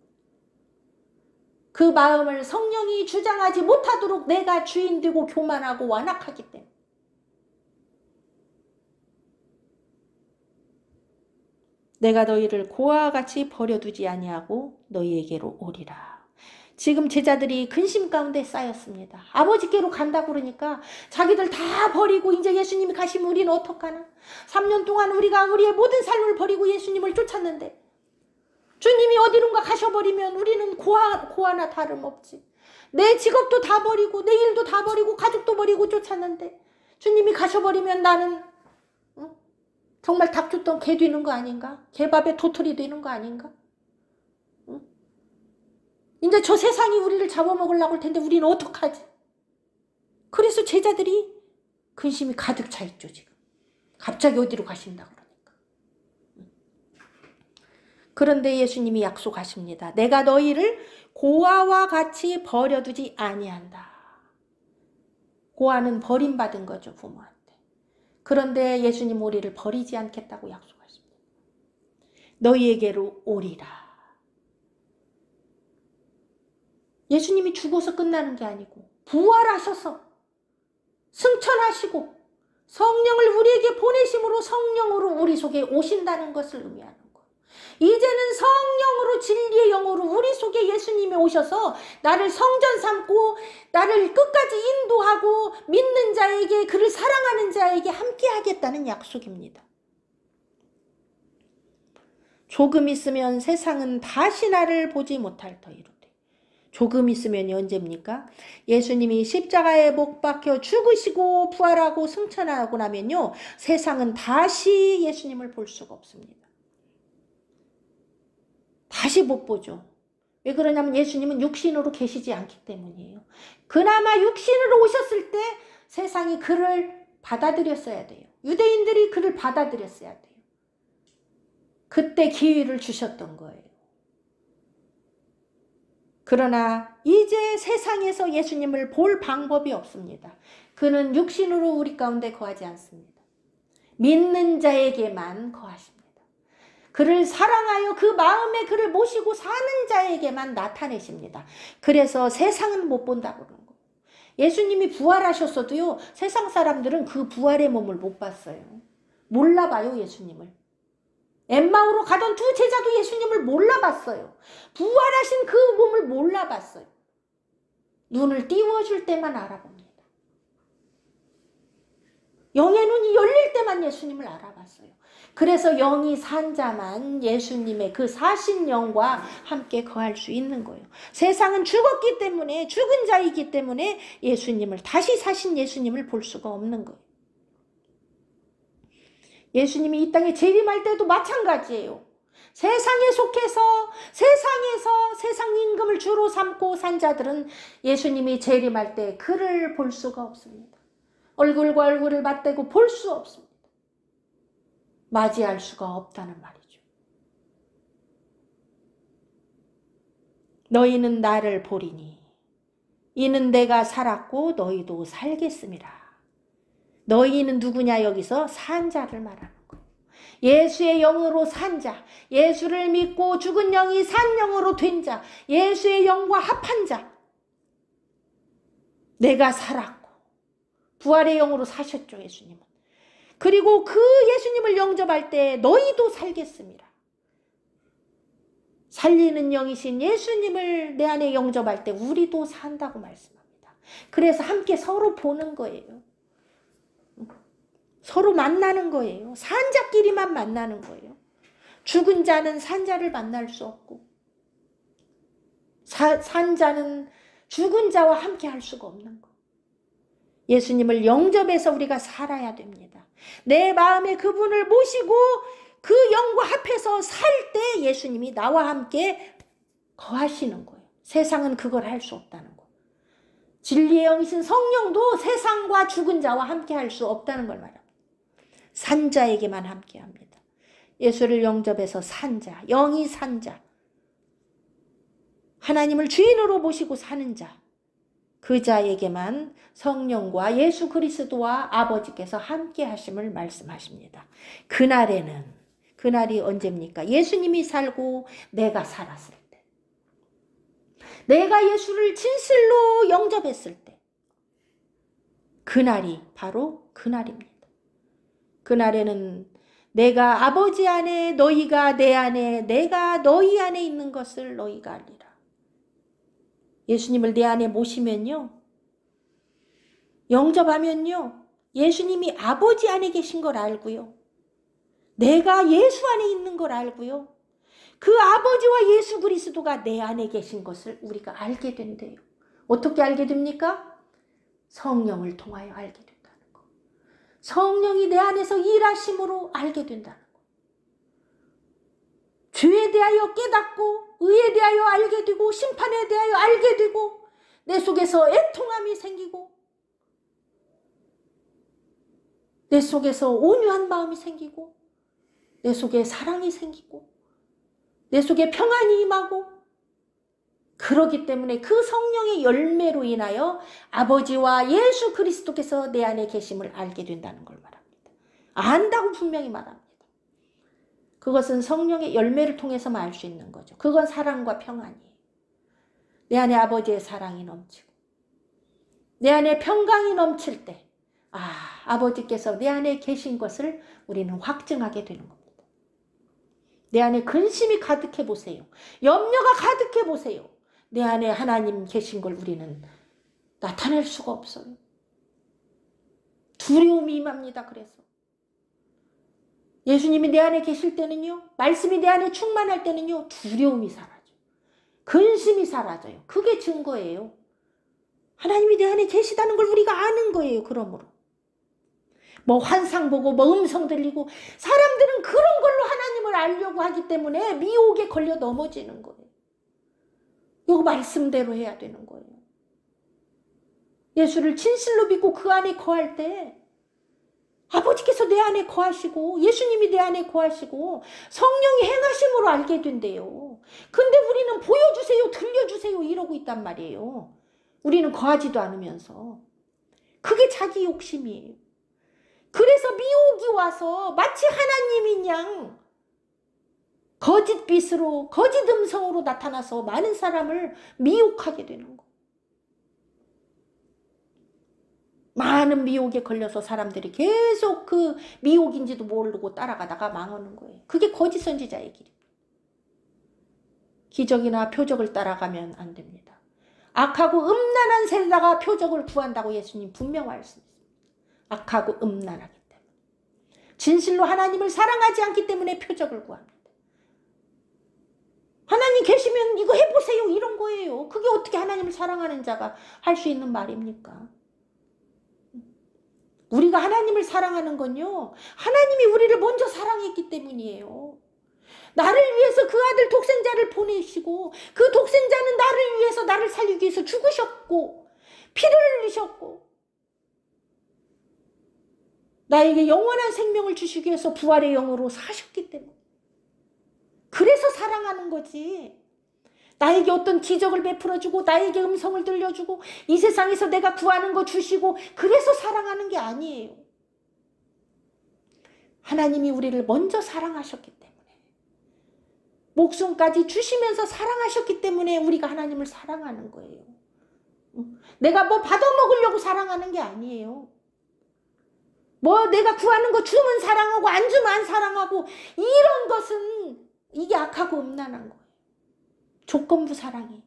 그 마음을 성령이 주장하지 못하도록 내가 주인 되고 교만하고 완악하기 때문에. 내가 너희를 고아와 같이 버려두지 아니하고 너희에게로 오리라. 지금 제자들이 근심 가운데 쌓였습니다. 아버지께로 간다고 그러니까 자기들 다 버리고 이제 예수님이 가시면 우리는 어떡하나? 3년 동안 우리가 우리의 모든 삶을 버리고 예수님을 쫓았는데 주님이 어디론가 가셔버리면 우리는 고아나 다름없지. 내 직업도 다 버리고 내 일도 다 버리고 가족도 버리고 쫓았는데 주님이 가셔버리면 나는 정말 닭 줬던 개 되는 거 아닌가? 개밥에 도토리 되는 거 아닌가? 이제 저 세상이 우리를 잡아먹으려고 할 텐데 우리는 어떡하지? 그래서 제자들이 근심이 가득 차 있죠, 지금. 갑자기 어디로 가신다 그러니까. 그런데 예수님이 약속하십니다. 내가 너희를 고아와 같이 버려두지 아니한다. 고아는 버림받은 거죠, 부모한테. 그런데 예수님 우리를 버리지 않겠다고 약속하십니다. 너희에게로 오리라. 예수님이 죽어서 끝나는 게 아니고 부활하셔서 승천하시고 성령을 우리에게 보내심으로 성령으로 우리 속에 오신다는 것을 의미하는 거예요. 이제는 성령으로 진리의 영으로 우리 속에 예수님이 오셔서 나를 성전 삼고 나를 끝까지 인도하고 믿는 자에게, 그를 사랑하는 자에게 함께 하겠다는 약속입니다. 조금 있으면 세상은 다시 나를 보지 못할 터이로되. 조금 있으면 언제입니까? 예수님이 십자가에 못 박혀 죽으시고 부활하고 승천하고 나면요, 세상은 다시 예수님을 볼 수가 없습니다. 다시 못 보죠. 왜 그러냐면 예수님은 육신으로 계시지 않기 때문이에요. 그나마 육신으로 오셨을 때 세상이 그를 받아들였어야 돼요. 유대인들이 그를 받아들였어야 돼요. 그때 기회를 주셨던 거예요. 그러나 이제 세상에서 예수님을 볼 방법이 없습니다. 그는 육신으로 우리 가운데 거하지 않습니다. 믿는 자에게만 거하십니다. 그를 사랑하여 그 마음에 그를 모시고 사는 자에게만 나타내십니다. 그래서 세상은 못 본다고 그러는 거예요. 예수님이 부활하셨어도요, 세상 사람들은 그 부활의 몸을 못 봤어요. 몰라봐요, 예수님을. 엠마오로 가던 두 제자도 예수님을 몰라봤어요. 부활하신 그 몸을 몰라봤어요. 눈을 띄워줄 때만 알아봅니다. 영의 눈이 열릴 때만 예수님을 알아봤어요. 그래서 영이 산 자만 예수님의 그 사신 영과 함께 거할 수 있는 거예요. 세상은 죽었기 때문에, 죽은 자이기 때문에 예수님을, 다시 사신 예수님을 볼 수가 없는 거예요. 예수님이 이 땅에 재림할 때도 마찬가지예요. 세상에 속해서 세상에서 세상 임금을 주로 삼고 산 자들은 예수님이 재림할 때 그를 볼 수가 없습니다. 얼굴과 얼굴을 맞대고 볼 수 없습니다. 맞이할 수가 없다는 말이죠. 너희는 나를 보리니 이는 내가 살았고 너희도 살겠음이라. 너희는 누구냐? 여기서 산 자를 말하는 거예요. 예수의 영으로 산 자, 예수를 믿고 죽은 영이 산 영으로 된 자, 예수의 영과 합한 자. 내가 살았고 부활의 영으로 사셨죠, 예수님은. 그리고 그 예수님을 영접할 때 너희도 살겠습니다. 살리는 영이신 예수님을 내 안에 영접할 때 우리도 산다고 말씀합니다. 그래서 함께 서로 보는 거예요. 서로 만나는 거예요. 산자끼리만 만나는 거예요. 죽은 자는 산자를 만날 수 없고 산자는 죽은 자와 함께 할 수가 없는 거. 예수님을 영접해서 우리가 살아야 됩니다. 내 마음에 그분을 모시고 그 영과 합해서 살 때 예수님이 나와 함께 거하시는 거예요. 세상은 그걸 할 수 없다는 거. 진리의 영이신 성령도 세상과 죽은 자와 함께 할 수 없다는 걸 말합니다. 산 자에게만 함께 합니다. 예수를 영접해서 산 자, 영이 산 자, 하나님을 주인으로 모시고 사는 자, 그 자에게만 성령과 예수 그리스도와 아버지께서 함께 하심을 말씀하십니다. 그날이 언제입니까? 예수님이 살고 내가 살았을 때, 내가 예수를 진실로 영접했을 때, 그날이 바로 그날입니다. 그날에는 내가 아버지 안에, 너희가 내 안에, 내가 너희 안에 있는 것을 너희가 알리라. 예수님을 내 안에 모시면요, 영접하면요, 예수님이 아버지 안에 계신 걸 알고요, 내가 예수 안에 있는 걸 알고요, 그 아버지와 예수 그리스도가 내 안에 계신 것을 우리가 알게 된대요. 어떻게 알게 됩니까? 성령을 통하여 알게 된다는 거. 성령이 내 안에서 일하심으로 알게 된다는 거. 죄에 대하여 깨닫고 의에 대하여 알게 되고 심판에 대하여 알게 되고 내 속에서 애통함이 생기고 내 속에서 온유한 마음이 생기고 내 속에 사랑이 생기고 내 속에 평안이 임하고, 그러기 때문에 그 성령의 열매로 인하여 아버지와 예수 그리스도께서 내 안에 계심을 알게 된다는 걸 말합니다. 안다고 분명히 말합니다. 그것은 성령의 열매를 통해서만 알 수 있는 거죠. 그건 사랑과 평안이에요. 내 안에 아버지의 사랑이 넘치고 내 안에 평강이 넘칠 때 아버지께서 내 안에 계신 것을 우리는 확증하게 되는 겁니다. 내 안에 근심이 가득해 보세요. 염려가 가득해 보세요. 내 안에 하나님 계신 걸 우리는 나타낼 수가 없어요. 두려움이 임합니다. 그래서 예수님이 내 안에 계실 때는요, 말씀이 내 안에 충만할 때는요, 두려움이 사라져요. 근심이 사라져요. 그게 증거예요. 하나님이 내 안에 계시다는 걸 우리가 아는 거예요. 그러므로 뭐 환상 보고 뭐 음성 들리고, 사람들은 그런 걸로 하나님을 알려고 하기 때문에 미혹에 걸려 넘어지는 거예요. 이거 말씀대로 해야 되는 거예요. 예수를 진실로 믿고 그 안에 거할 때 아버지께서 내 안에 거하시고 예수님이 내 안에 거하시고 성령이 행하심으로 알게 된대요. 근데 우리는 보여주세요, 들려주세요 이러고 있단 말이에요. 우리는 거하지도 않으면서. 그게 자기 욕심이에요. 그래서 미혹이 와서 마치 하나님인 양 거짓 빛으로, 거짓 음성으로 나타나서 많은 사람을 미혹하게 되는 거예요. 많은 미혹에 걸려서 사람들이 계속 그 미혹인지도 모르고 따라가다가 망하는 거예요. 그게 거짓 선지자의 길입니다. 기적이나 표적을 따라가면 안 됩니다. 악하고 음란한 세대다가 표적을 구한다고 예수님 분명 말씀했습니다. 악하고 음란하기 때문에. 진실로 하나님을 사랑하지 않기 때문에 표적을 구합니다. 하나님 계시면 이거 해보세요 이런 거예요. 그게 어떻게 하나님을 사랑하는 자가 할 수 있는 말입니까? 우리가 하나님을 사랑하는 건요, 하나님이 우리를 먼저 사랑했기 때문이에요. 나를 위해서 그 아들 독생자를 보내시고 그 독생자는 나를 위해서, 나를 살리기 위해서 죽으셨고 피를 흘리셨고 나에게 영원한 생명을 주시기 위해서 부활의 영으로 사셨기 때문에, 그래서 사랑하는 거지. 나에게 어떤 기적을 베풀어주고 나에게 음성을 들려주고 이 세상에서 내가 구하는 거 주시고 그래서 사랑하는 게 아니에요. 하나님이 우리를 먼저 사랑하셨기 때문에, 목숨까지 주시면서 사랑하셨기 때문에 우리가 하나님을 사랑하는 거예요. 내가 뭐 받아먹으려고 사랑하는 게 아니에요. 뭐 내가 구하는 거 주면 사랑하고 안 주면 안 사랑하고 이런 것은 이게 악하고 음란한 거예요. 조건부 사랑이.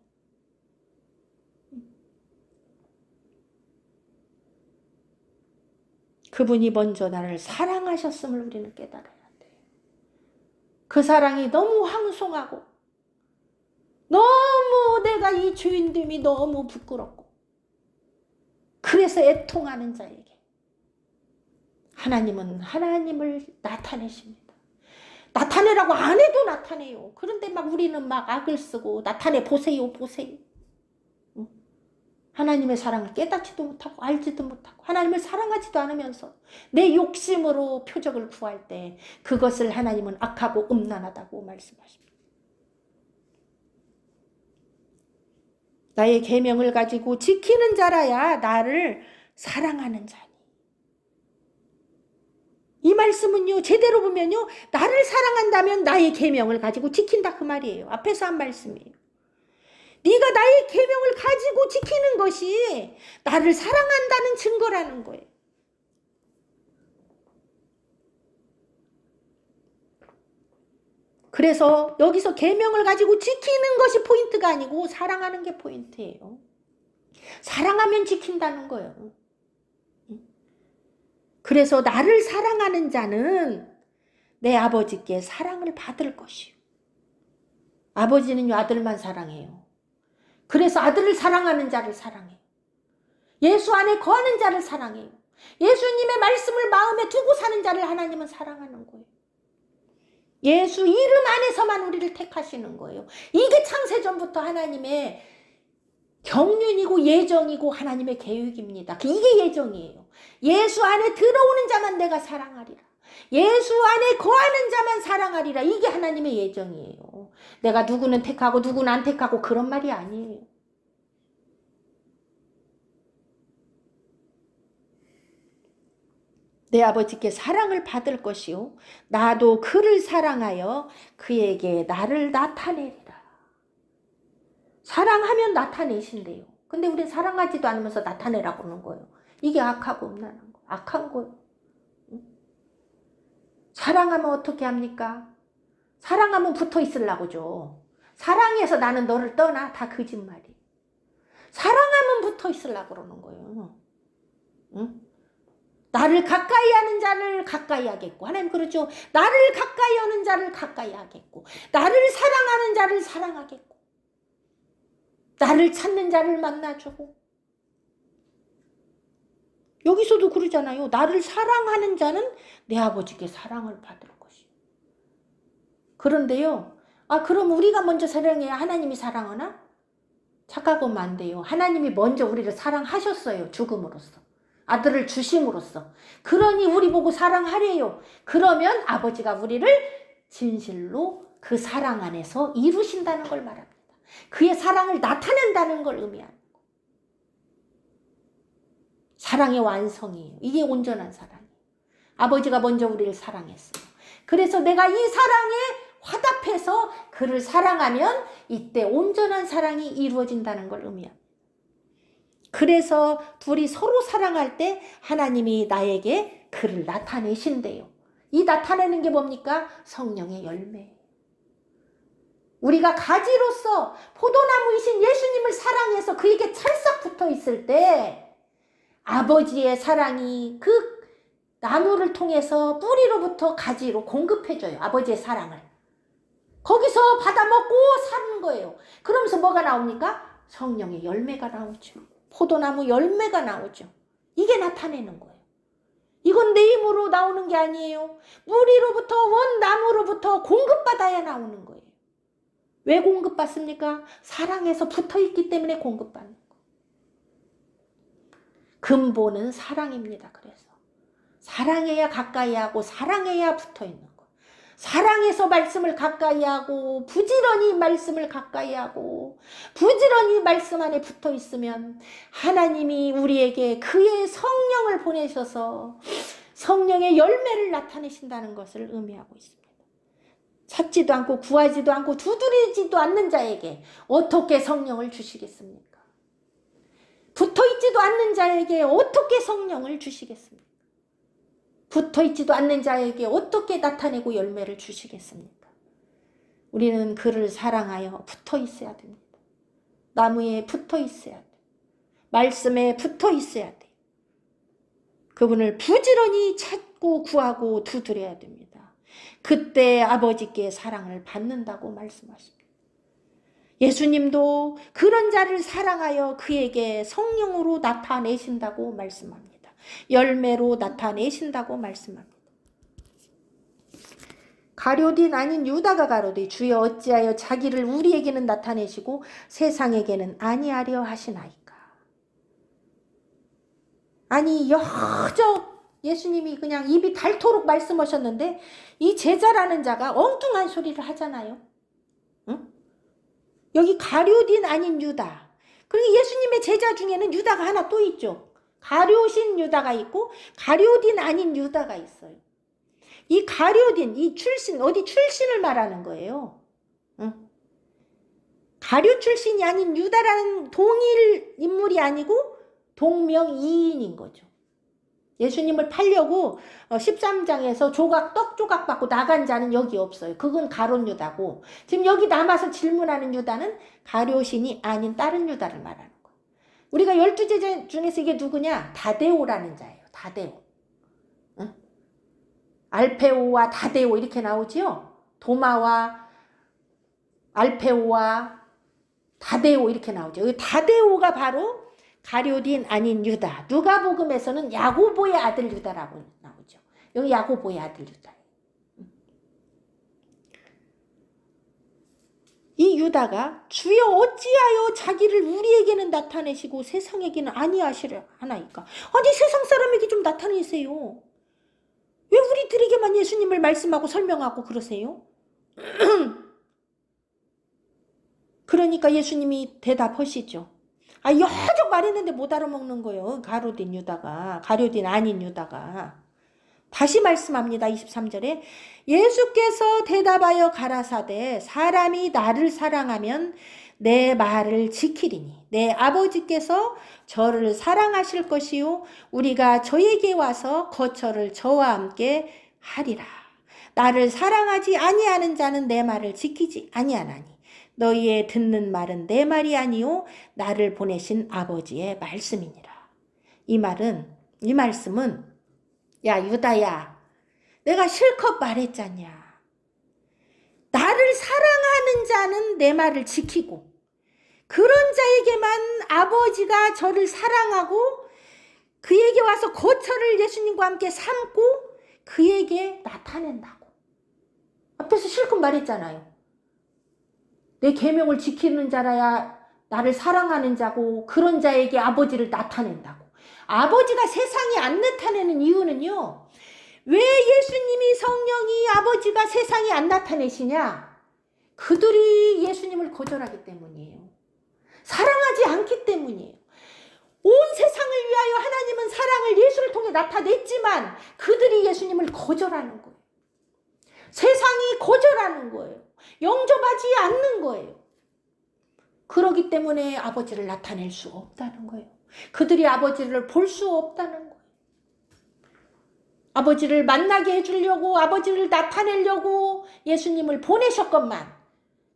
그분이 먼저 나를 사랑하셨음을 우리는 깨달아야 돼요. 그 사랑이 너무 황송하고 너무 내가 이 주인됨이 너무 부끄럽고 그래서 애통하는 자에게 하나님은 하나님을 나타내십니다. 나타내라고 안 해도 나타내요. 그런데 막 우리는 막 악을 쓰고 나타내 보세요 보세요. 하나님의 사랑을 깨닫지도 못하고 알지도 못하고 하나님을 사랑하지도 않으면서 내 욕심으로 표적을 구할 때 그것을 하나님은 악하고 음란하다고 말씀하십니다. 나의 계명을 가지고 지키는 자라야 나를 사랑하는 자니. 이 말씀은요, 제대로 보면요, 나를 사랑한다면 나의 계명을 가지고 지킨다 그 말이에요. 앞에서 한 말씀이에요. 네가 나의 계명을 가지고 지키는 것이 나를 사랑한다는 증거라는 거예요. 그래서 여기서 계명을 가지고 지키는 것이 포인트가 아니고 사랑하는 게 포인트예요. 사랑하면 지킨다는 거예요. 그래서 나를 사랑하는 자는 내 아버지께 사랑을 받을 것이요. 아버지는요, 아들만 사랑해요. 그래서 아들을 사랑하는 자를 사랑해요. 예수 안에 거하는 자를 사랑해요. 예수님의 말씀을 마음에 두고 사는 자를 하나님은 사랑하는 거예요. 예수 이름 안에서만 우리를 택하시는 거예요. 이게 창세전부터 하나님의 경륜이고 예정이고 하나님의 계획입니다. 이게 예정이에요. 예수 안에 들어오는 자만 내가 사랑하리라. 예수 안에 거하는 자만 사랑하리라. 이게 하나님의 예정이에요. 내가 누구는 택하고 누구는 안 택하고 그런 말이 아니에요. 내 아버지께 사랑을 받을 것이요 나도 그를 사랑하여 그에게 나를 나타내리라. 사랑하면 나타내신대요. 근데 우린 사랑하지도 않으면서 나타내라고 그러는 거예요. 이게 악하고 음란한 거. 악한 거예요. 사랑하면 어떻게 합니까? 사랑하면 붙어 있으려고죠. 사랑해서 나는 너를 떠나? 다 거짓말이에요. 사랑하면 붙어 있으려고 그러는 거예요. 응? 나를 가까이 하는 자를 가까이 하겠고, 하나님 그러죠. 나를 가까이 하는 자를 가까이 하겠고, 나를 사랑하는 자를 사랑하겠고, 나를 찾는 자를 만나주고. 여기서도 그러잖아요. 나를 사랑하는 자는 내 아버지께 사랑을 받을 것이요. 그런데요. 그럼 우리가 먼저 사랑해야 하나님이 사랑하나? 착각하면 안 돼요. 하나님이 먼저 우리를 사랑하셨어요. 죽음으로써. 아들을 주심으로써. 그러니 우리 보고 사랑하래요. 그러면 아버지가 우리를 진실로 그 사랑 안에서 이루신다는 걸 말합니다. 그의 사랑을 나타낸다는 걸 의미합니다. 사랑의 완성이에요. 이게 온전한 사랑이에요. 아버지가 먼저 우리를 사랑했어요. 그래서 내가 이 사랑에 화답해서 그를 사랑하면 이때 온전한 사랑이 이루어진다는 걸 의미합니다. 그래서 둘이 서로 사랑할 때 하나님이 나에게 그를 나타내신대요. 이 나타내는 게 뭡니까? 성령의 열매. 우리가 가지로서 포도나무이신 예수님을 사랑해서 그에게 찰싹 붙어 있을 때 아버지의 사랑이 그 나무를 통해서 뿌리로부터 가지로 공급해줘요. 아버지의 사랑을. 거기서 받아먹고 사는 거예요. 그러면서 뭐가 나옵니까? 성령의 열매가 나오죠. 포도나무 열매가 나오죠. 이게 나타내는 거예요. 이건 내 힘으로 나오는 게 아니에요. 뿌리로부터 원나무로부터 공급받아야 나오는 거예요. 왜 공급받습니까? 사랑해서 붙어있기 때문에 공급받는 거예요. 근본은 사랑입니다. 그래서 사랑해야 가까이 하고 사랑해야 붙어있는 거예요. 사랑해서 말씀을 가까이 하고 부지런히 말씀을 가까이 하고 부지런히 말씀 안에 붙어 있으면 하나님이 우리에게 그의 성령을 보내셔서 성령의 열매를 나타내신다는 것을 의미하고 있습니다. 찾지도 않고 구하지도 않고 두드리지도 않는 자에게 어떻게 성령을 주시겠습니까? 붙어있지도 않는 자에게 어떻게 성령을 주시겠습니까? 붙어있지도 않는 자에게 어떻게 나타내고 열매를 주시겠습니까? 우리는 그를 사랑하여 붙어있어야 됩니다. 나무에 붙어있어야 돼요. 말씀에 붙어있어야 돼요. 그분을 부지런히 찾고 구하고 두드려야 됩니다. 그때 아버지께 사랑을 받는다고 말씀하십니다. 예수님도 그런 자를 사랑하여 그에게 성령으로 나타내신다고 말씀합니다. 열매로 나타내신다고 말씀합니다. 가룟인 아닌 유다가 가로되 주여 어찌하여 자기를 우리에게는 나타내시고 세상에게는 아니하려 하시나이까. 아니 여저 예수님이 그냥 입이 닳도록 말씀하셨는데 이 제자라는 자가 엉뚱한 소리를 하잖아요. 응? 여기 가룟인 아닌 유다. 그리고 예수님의 제자 중에는 유다가 하나 또 있죠. 가룟인 유다가 있고 가룟인 아닌 유다가 있어요. 이 가룟인, 이 출신, 어디 출신을 말하는 거예요. 응? 가룟 출신이 아닌 유다라는 동일 인물이 아니고 동명이인인 거죠. 예수님을 팔려고 13장에서 떡 조각 받고 나간 자는 여기 없어요. 그건 가룟 유다고 지금 여기 남아서 질문하는 유다는 가룟인이 아닌 다른 유다를 말하는 거예요. 우리가 12제자 중에서 이게 누구냐? 다데오라는 자예요. 다데오. 응? 알페오와 다데오 이렇게 나오지요? 도마와 알페오와 다데오 이렇게 나오죠. 다데오가 바로 가룟인 아닌 유다. 누가복음에서는 야고보의 아들 유다라고 나오죠. 여기 야고보의 아들 유다예요. 이 유다가 주여 어찌하여 자기를 우리에게는 나타내시고 세상에게는 아니하시려 하나이까. 아니 세상 사람에게 좀 나타내세요. 왜 우리들에게만 예수님을 말씀하고 설명하고 그러세요? 그러니까 예수님이 대답하시죠. 여적 말했는데 못 알아먹는 거예요. 가룟인 유다가. 가룟인 아닌 유다가. 다시 말씀합니다. 23절에 예수께서 대답하여 가라사대 사람이 나를 사랑하면 내 말을 지키리니 내 아버지께서 저를 사랑하실 것이요 우리가 저에게 와서 거처를 저와 함께 하리라. 나를 사랑하지 아니하는 자는 내 말을 지키지 아니하나니 너희의 듣는 말은 내 말이 아니요 나를 보내신 아버지의 말씀이니라. 이 말씀은 야 유다야 내가 실컷 말했잖냐. 나를 사랑하는 자는 내 말을 지키고 그런 자에게만 아버지가 저를 사랑하고 그에게 와서 거처를 예수님과 함께 삼고 그에게 나타낸다고. 앞에서 실컷 말했잖아요. 내 계명을 지키는 자라야 나를 사랑하는 자고 그런 자에게 아버지를 나타낸다고. 아버지가 세상에 안 나타내는 이유는요. 왜 예수님이 성령이 아버지가 세상에 안 나타내시냐? 그들이 예수님을 거절하기 때문이에요. 사랑하지 않기 때문이에요. 온 세상을 위하여 하나님은 사랑을 예수를 통해 나타냈지만 그들이 예수님을 거절하는 거예요. 세상이 거절하는 거예요. 영접하지 않는 거예요. 그러기 때문에 아버지를 나타낼 수 없다는 거예요. 그들이 아버지를 볼 수 없다는 거예요. 아버지를 만나게 해주려고 아버지를 나타내려고 예수님을 보내셨건만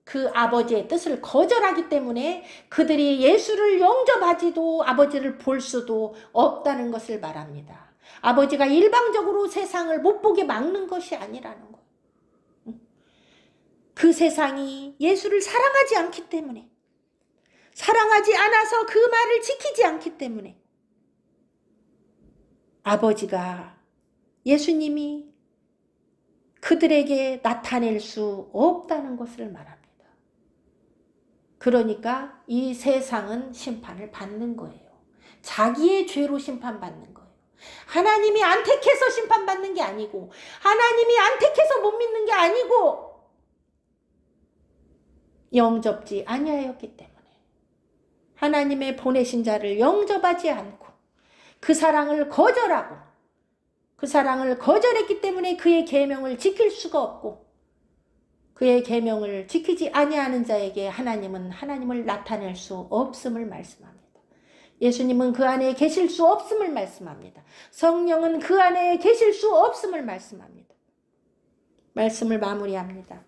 그 아버지의 뜻을 거절하기 때문에 그들이 예수를 영접하지도 아버지를 볼 수도 없다는 것을 말합니다. 아버지가 일방적으로 세상을 못 보게 막는 것이 아니라는 거예요. 그 세상이 예수를 사랑하지 않기 때문에 사랑하지 않아서 그 말을 지키지 않기 때문에 아버지가 예수님이 그들에게 나타낼 수 없다는 것을 말합니다. 그러니까 이 세상은 심판을 받는 거예요. 자기의 죄로 심판받는 거예요. 하나님이 안 택해서 심판받는 게 아니고 하나님이 안 택해서 못 믿는 게 아니고 영접지 아니하였기 때문에 하나님의 보내신 자를 영접하지 않고 그 사랑을 거절하고 그 사랑을 거절했기 때문에 그의 계명을 지킬 수가 없고 그의 계명을 지키지 아니하는 자에게 하나님은 하나님을 나타낼 수 없음을 말씀합니다. 예수님은 그 안에 계실 수 없음을 말씀합니다. 성령은 그 안에 계실 수 없음을 말씀합니다. 말씀을 마무리합니다.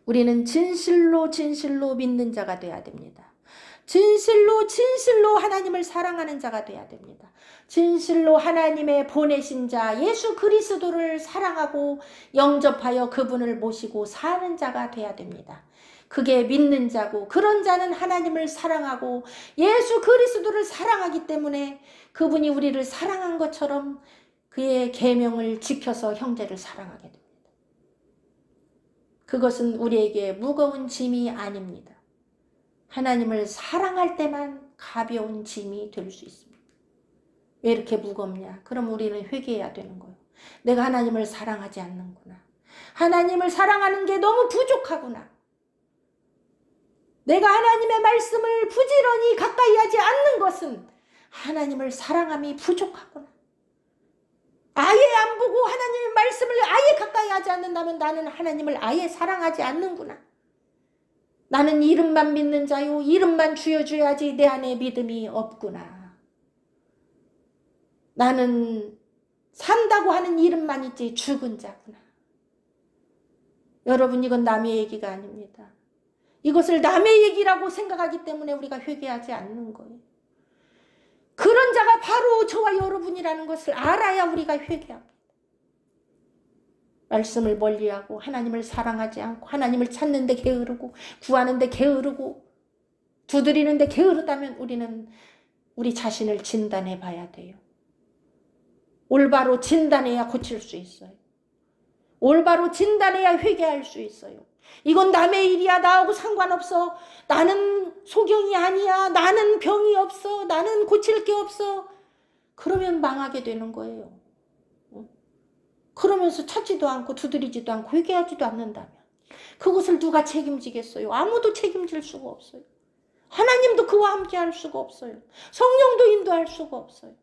우리는 진실로 믿는 자가 되어야 됩니다. 진실로 하나님을 사랑하는 자가 되어야 됩니다. 진실로 하나님의 보내신 자 예수 그리스도를 사랑하고 영접하여 그분을 모시고 사는 자가 되어야 됩니다. 그게 믿는 자고 그런 자는 하나님을 사랑하고 예수 그리스도를 사랑하기 때문에 그분이 우리를 사랑한 것처럼 그의 계명을 지켜서 형제를 사랑하게 됩니다. 그것은 우리에게 무거운 짐이 아닙니다. 하나님을 사랑할 때만 가벼운 짐이 될 수 있습니다. 왜 이렇게 무겁냐? 그럼 우리는 회개해야 되는 거예요. 내가 하나님을 사랑하지 않는구나. 하나님을 사랑하는 게 너무 부족하구나. 내가 하나님의 말씀을 부지런히 가까이 하지 않는 것은 하나님을 사랑함이 부족하구나. 아예 안 보고 하나님의 말씀을 아예 가까이 하지 않는다면 나는 하나님을 아예 사랑하지 않는구나. 나는 이름만 믿는 자요. 이름만 주여줘야지 내 안에 믿음이 없구나. 나는 산다고 하는 이름만 있지 죽은 자구나. 여러분 이건 남의 얘기가 아닙니다. 이것을 남의 얘기라고 생각하기 때문에 우리가 회개하지 않는 거예요. 그런 자가 바로 저와 여러분이라는 것을 알아야 우리가 회개합니다. 말씀을 멀리하고 하나님을 사랑하지 않고 하나님을 찾는 데 게으르고 구하는 데 게으르고 두드리는 데 게으르다면 우리는 우리 자신을 진단해 봐야 돼요. 올바로 진단해야 고칠 수 있어요. 올바로 진단해야 회개할 수 있어요. 이건 남의 일이야. 나하고 상관없어. 나는 소경이 아니야. 나는 병이 없어. 나는 고칠 게 없어. 그러면 망하게 되는 거예요. 그러면서 찾지도 않고 두드리지도 않고 회개하지도 않는다면 그것을 누가 책임지겠어요? 아무도 책임질 수가 없어요. 하나님도 그와 함께 할 수가 없어요. 성령도 인도할 수가 없어요.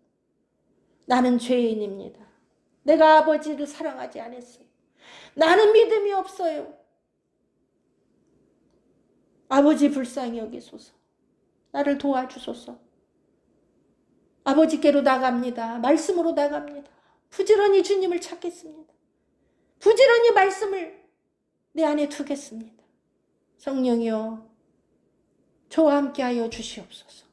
나는 죄인입니다. 내가 아버지를 사랑하지 않았어요. 나는 믿음이 없어요. 아버지 불쌍히 여기소서. 나를 도와주소서. 아버지께로 나갑니다. 말씀으로 나갑니다. 부지런히 주님을 찾겠습니다. 부지런히 말씀을 내 안에 두겠습니다. 성령이여 저와 함께하여 주시옵소서.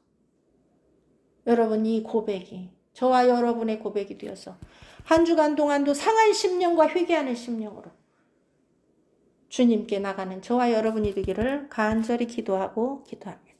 여러분 이 고백이 저와 여러분의 고백이 되어서 한 주간 동안도 상한 심령과 회개하는 심령으로 주님께 나가는 저와 여러분이 되기를 간절히 기도하고 기도합니다.